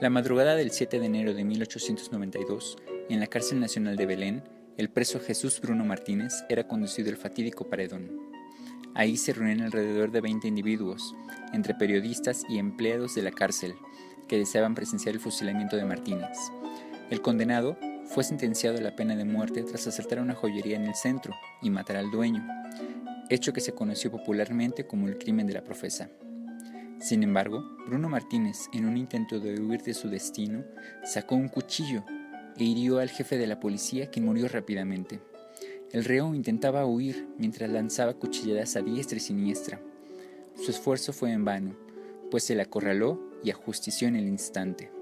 La madrugada del 7 de enero de 1892, en la Cárcel Nacional de Belén, el preso Jesús Bruno Martínez era conducido al fatídico paredón. Ahí se reunían alrededor de 20 individuos, entre periodistas y empleados de la cárcel, que deseaban presenciar el fusilamiento de Martínez. El condenado fue sentenciado a la pena de muerte tras asaltar una joyería en el centro y matar al dueño, hecho que se conoció popularmente como el crimen de la profesa. Sin embargo, Bruno Martínez, en un intento de huir de su destino, sacó un cuchillo e hirió al jefe de la policía, quien murió rápidamente. El reo intentaba huir mientras lanzaba cuchilladas a diestra y siniestra. Su esfuerzo fue en vano, pues se le acorraló y ajustició en el instante.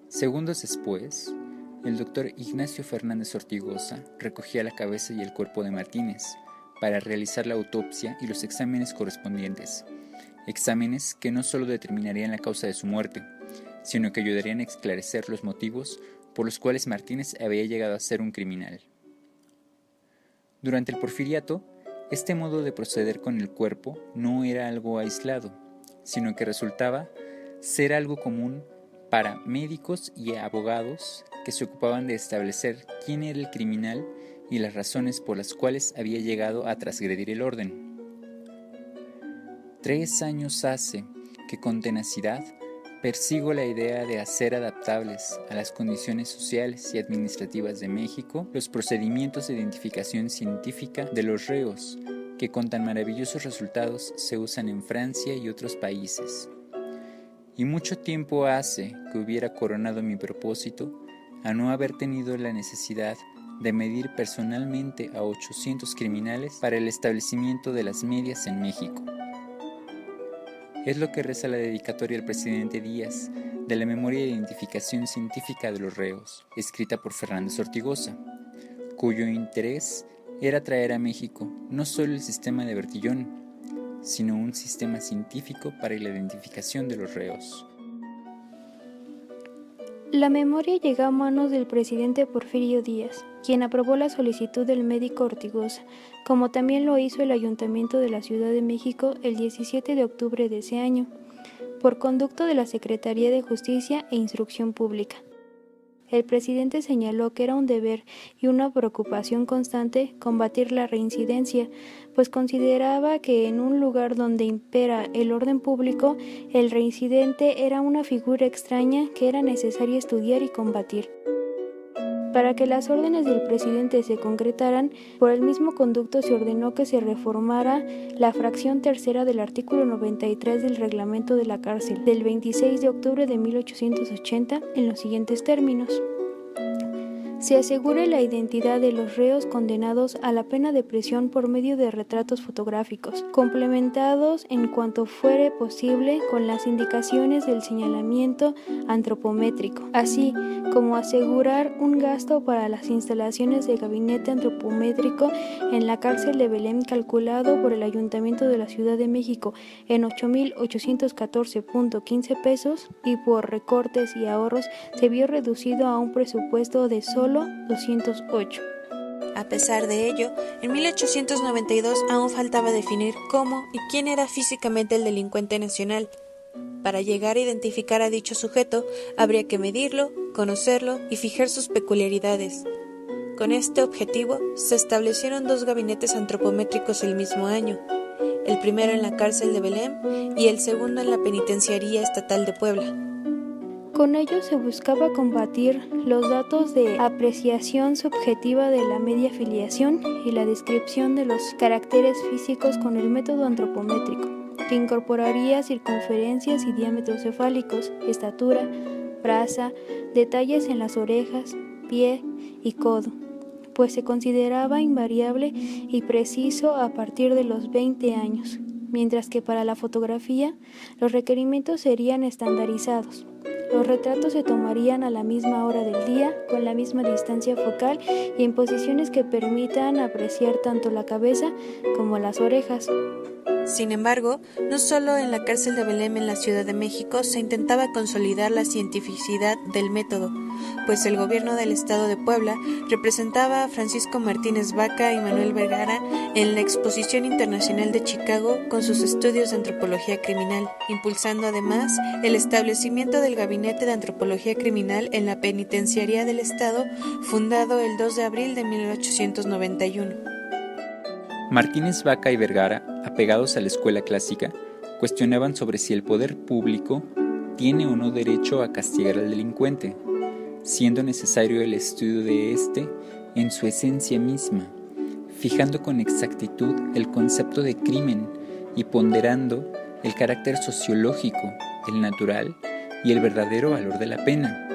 Segundos después, el doctor Ignacio Fernández Ortigosa recogía la cabeza y el cuerpo de Martínez para realizar la autopsia y los exámenes correspondientes. Exámenes que no solo determinarían la causa de su muerte, sino que ayudarían a esclarecer los motivos por los cuales Martínez había llegado a ser un criminal. Durante el porfiriato, este modo de proceder con el cuerpo no era algo aislado, sino que resultaba ser algo común para médicos y abogados que se ocupaban de establecer quién era el criminal y las razones por las cuales había llegado a transgredir el orden. 3 años hace que con tenacidad persigo la idea de hacer adaptables a las condiciones sociales y administrativas de México los procedimientos de identificación científica de los reos que con tan maravillosos resultados se usan en Francia y otros países. Y mucho tiempo hace que hubiera coronado mi propósito a no haber tenido la necesidad de medir personalmente a 800 criminales para el establecimiento de las medias en México. Es lo que reza la dedicatoria al presidente Díaz de la Memoria de Identificación Científica de los Reos, escrita por Fernández Ortigosa, cuyo interés era traer a México no solo el sistema de Bertillón, sino un sistema científico para la identificación de los reos. La memoria llegó a manos del presidente Porfirio Díaz, quien aprobó la solicitud del médico Ortigosa, como también lo hizo el Ayuntamiento de la Ciudad de México el 17 de octubre de ese año, por conducto de la Secretaría de Justicia e Instrucción Pública. El presidente señaló que era un deber y una preocupación constante combatir la reincidencia, pues consideraba que en un lugar donde impera el orden público, el reincidente era una figura extraña que era necesario estudiar y combatir. Para que las órdenes del presidente se concretaran, por el mismo conducto se ordenó que se reformara la fracción tercera del artículo 93 del reglamento de la cárcel del 26 de octubre de 1880 en los siguientes términos. Se asegure la identidad de los reos condenados a la pena de prisión por medio de retratos fotográficos, complementados en cuanto fuere posible con las indicaciones del señalamiento antropométrico, así como asegurar un gasto para las instalaciones de gabinete antropométrico en la cárcel de Belén calculado por el Ayuntamiento de la Ciudad de México en 8,814.15 pesos y por recortes y ahorros se vio reducido a un presupuesto de solo 208. A pesar de ello, en 1892 aún faltaba definir cómo y quién era físicamente el delincuente nacional. Para llegar a identificar a dicho sujeto, habría que medirlo, conocerlo y fijar sus peculiaridades. Con este objetivo, se establecieron 2 gabinetes antropométricos el mismo año, el primero en la cárcel de Belém y el segundo en la Penitenciaría Estatal de Puebla. Con ello se buscaba combatir los datos de apreciación subjetiva de la media filiación y la descripción de los caracteres físicos con el método antropométrico, que incorporaría circunferencias y diámetros cefálicos, estatura, braza, detalles en las orejas, pie y codo, pues se consideraba invariable y preciso a partir de los 20 años, mientras que para la fotografía los requerimientos serían estandarizados. Los retratos se tomarían a la misma hora del día, con la misma distancia focal y en posiciones que permitan apreciar tanto la cabeza como las orejas. Sin embargo, no solo en la cárcel de Belém en la Ciudad de México se intentaba consolidar la cientificidad del método, pues el gobierno del estado de Puebla representaba a Francisco Martínez Vaca y Manuel Vergara en la Exposición Internacional de Chicago con sus estudios de antropología criminal, impulsando además el establecimiento del Gabinete de Antropología Criminal en la Penitenciaría del Estado, fundado el 2 de abril de 1891. Martínez Vaca y Vergara, apegados a la escuela clásica, cuestionaban sobre si el poder público tiene o no derecho a castigar al delincuente, siendo necesario el estudio de éste en su esencia misma, fijando con exactitud el concepto de crimen y ponderando el carácter sociológico, el natural y el verdadero valor de la pena.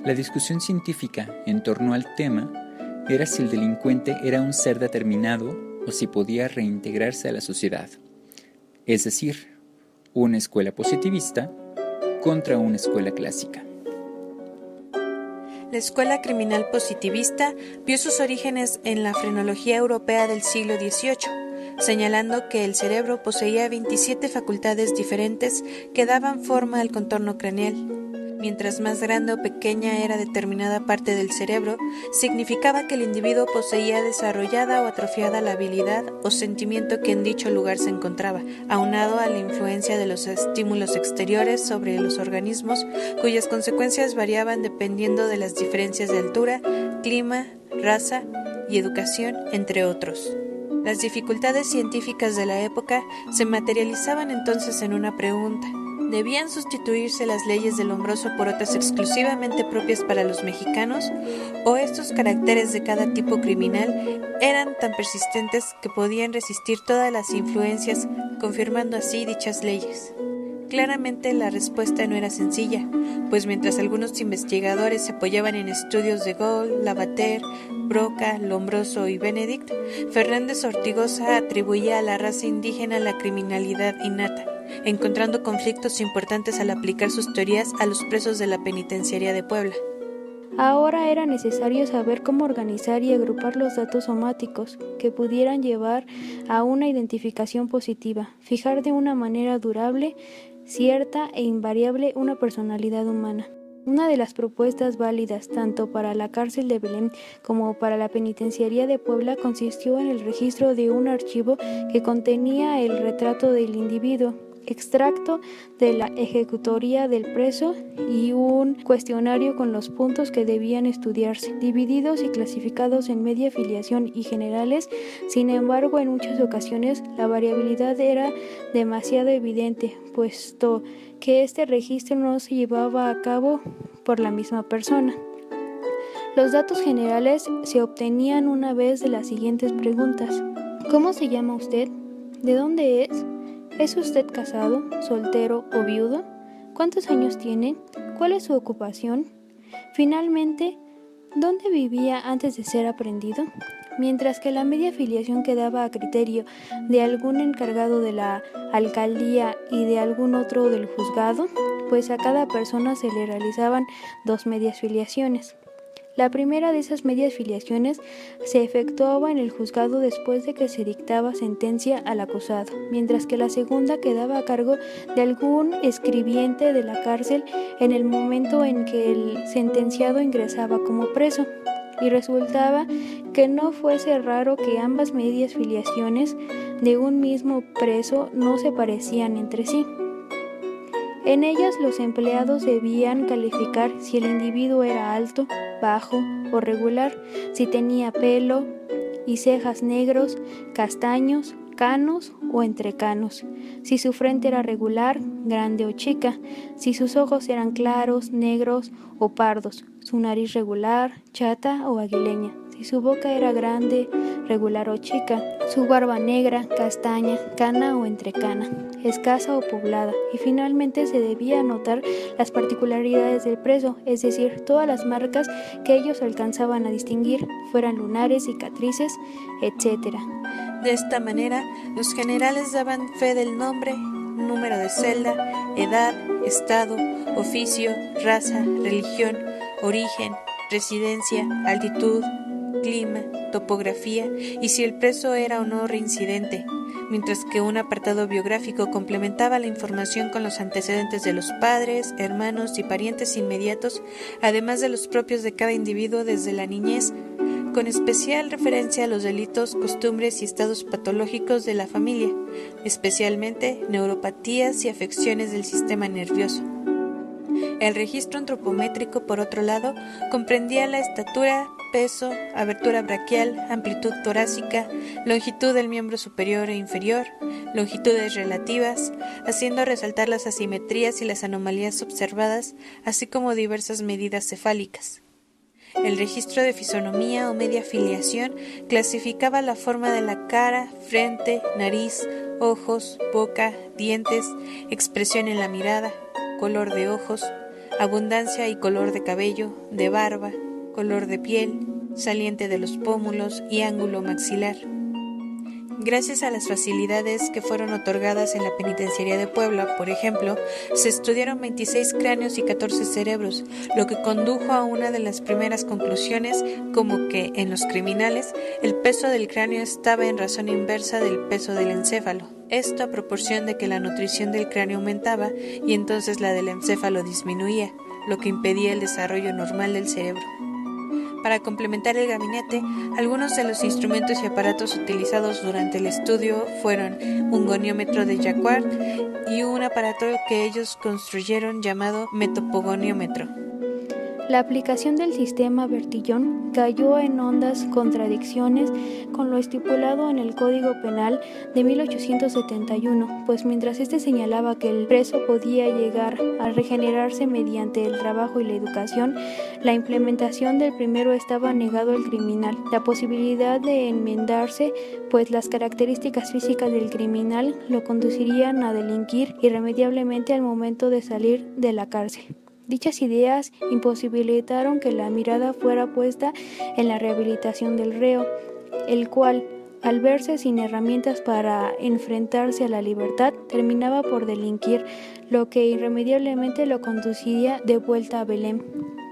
La discusión científica en torno al tema era si el delincuente era un ser determinado o si podía reintegrarse a la sociedad, es decir, una escuela positivista contra una escuela clásica. La escuela criminal positivista vio sus orígenes en la frenología europea del siglo XVIII, señalando que el cerebro poseía 27 facultades diferentes que daban forma al contorno craneal. Mientras más grande o pequeña era determinada parte del cerebro, significaba que el individuo poseía desarrollada o atrofiada la habilidad o sentimiento que en dicho lugar se encontraba, aunado a la influencia de los estímulos exteriores sobre los organismos, cuyas consecuencias variaban dependiendo de las diferencias de altura, clima, raza y educación, entre otros. Las dificultades científicas de la época se materializaban entonces en una pregunta: ¿debían sustituirse las leyes del Lombroso por otras exclusivamente propias para los mexicanos? ¿O estos caracteres de cada tipo criminal eran tan persistentes que podían resistir todas las influencias, confirmando así dichas leyes? Claramente la respuesta no era sencilla, pues mientras algunos investigadores se apoyaban en estudios de Gall, Lavater, Broca, Lombroso y Benedict, Fernández Ortigosa atribuía a la raza indígena la criminalidad innata, encontrando conflictos importantes al aplicar sus teorías a los presos de la penitenciaría de Puebla. Ahora era necesario saber cómo organizar y agrupar los datos somáticos que pudieran llevar a una identificación positiva, fijar de una manera durable, cierta e invariable una personalidad humana. Una de las propuestas válidas tanto para la cárcel de Belém como para la penitenciaría de Puebla consistió en el registro de un archivo que contenía el retrato del individuo, extracto de la ejecutoria del preso y un cuestionario con los puntos que debían estudiarse, divididos y clasificados en media filiación y generales. Sin embargo, en muchas ocasiones la variabilidad era demasiado evidente, puesto que este registro no se llevaba a cabo por la misma persona. Los datos generales se obtenían una vez de las siguientes preguntas: ¿cómo se llama usted? ¿De dónde es? ¿Es usted casado, soltero o viudo? ¿Cuántos años tiene? ¿Cuál es su ocupación? Finalmente, ¿dónde vivía antes de ser aprehendido? Mientras que la media filiación quedaba a criterio de algún encargado de la alcaldía y de algún otro del juzgado, pues a cada persona se le realizaban 2 medias filiaciones. La primera de esas medias filiaciones se efectuaba en el juzgado después de que se dictaba sentencia al acusado, mientras que la segunda quedaba a cargo de algún escribiente de la cárcel en el momento en que el sentenciado ingresaba como preso. Y resultaba que no fuese raro que ambas medias filiaciones de un mismo preso no se parecían entre sí. En ellas los empleados debían calificar si el individuo era alto, bajo o regular, si tenía pelo y cejas negros, castaños, canos o entrecanos, si su frente era regular, grande o chica, si sus ojos eran claros, negros o pardos, su nariz regular, chata o aguileña, si su boca era grande, regular o chica, su barba negra, castaña, cana o entrecana, escasa o poblada, y finalmente se debía anotar las particularidades del preso, es decir, todas las marcas que ellos alcanzaban a distinguir, fueran lunares, cicatrices, etc. De esta manera, los generales daban fe del nombre, número de celda, edad, estado, oficio, raza, religión, origen, residencia, altitud, clima, topografía y si el preso era o no reincidente, mientras que un apartado biográfico complementaba la información con los antecedentes de los padres, hermanos y parientes inmediatos, además de los propios de cada individuo desde la niñez, con especial referencia a los delitos, costumbres y estados patológicos de la familia, especialmente neuropatías y afecciones del sistema nervioso. El registro antropométrico, por otro lado, comprendía la estatura, peso, abertura braquial, amplitud torácica, longitud del miembro superior e inferior, longitudes relativas, haciendo resaltar las asimetrías y las anomalías observadas, así como diversas medidas cefálicas. El registro de fisonomía o media filiación clasificaba la forma de la cara, frente, nariz, ojos, boca, dientes, expresión en la mirada, color de ojos, abundancia y color de cabello, de barba, color de piel, saliente de los pómulos y ángulo maxilar. Gracias a las facilidades que fueron otorgadas en la Penitenciaría de Puebla, por ejemplo, se estudiaron 26 cráneos y 14 cerebros, lo que condujo a una de las primeras conclusiones, como que, en los criminales, el peso del cráneo estaba en razón inversa del peso del encéfalo. Esto a proporción de que la nutrición del cráneo aumentaba y entonces la del encéfalo disminuía, lo que impedía el desarrollo normal del cerebro. Para complementar el gabinete, algunos de los instrumentos y aparatos utilizados durante el estudio fueron un goniómetro de Jacquard y un aparato que ellos construyeron llamado metopogoniómetro. La aplicación del sistema Bertillon cayó en hondas contradicciones con lo estipulado en el Código Penal de 1871, pues mientras este señalaba que el preso podía llegar a regenerarse mediante el trabajo y la educación, la implementación del primero estaba negado al criminal la posibilidad de enmendarse, pues las características físicas del criminal lo conducirían a delinquir irremediablemente al momento de salir de la cárcel. Dichas ideas imposibilitaron que la mirada fuera puesta en la rehabilitación del reo, el cual, al verse sin herramientas para enfrentarse a la libertad, terminaba por delinquir, lo que irremediablemente lo conduciría de vuelta a Belén.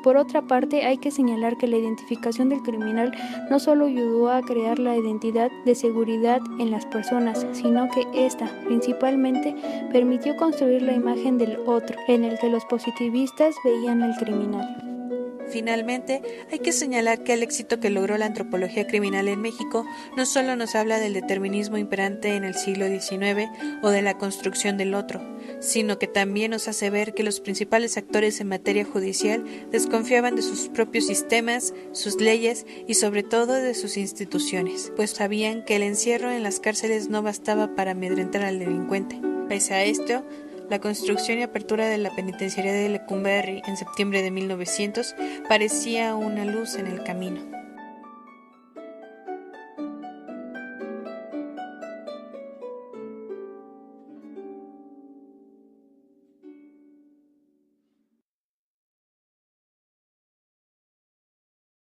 Por otra parte, hay que señalar que la identificación del criminal no solo ayudó a crear la identidad de seguridad en las personas, sino que ésta, principalmente, permitió construir la imagen del otro, en el que los positivistas veían al criminal. Finalmente, hay que señalar que el éxito que logró la antropología criminal en México no solo nos habla del determinismo imperante en el siglo XIX o de la construcción del otro, sino que también nos hace ver que los principales actores en materia judicial desconfiaban de sus propios sistemas, sus leyes y sobre todo de sus instituciones, pues sabían que el encierro en las cárceles no bastaba para amedrentar al delincuente. Pese a esto, la construcción y apertura de la penitenciaría de Lecumberri en septiembre de 1900 parecía una luz en el camino.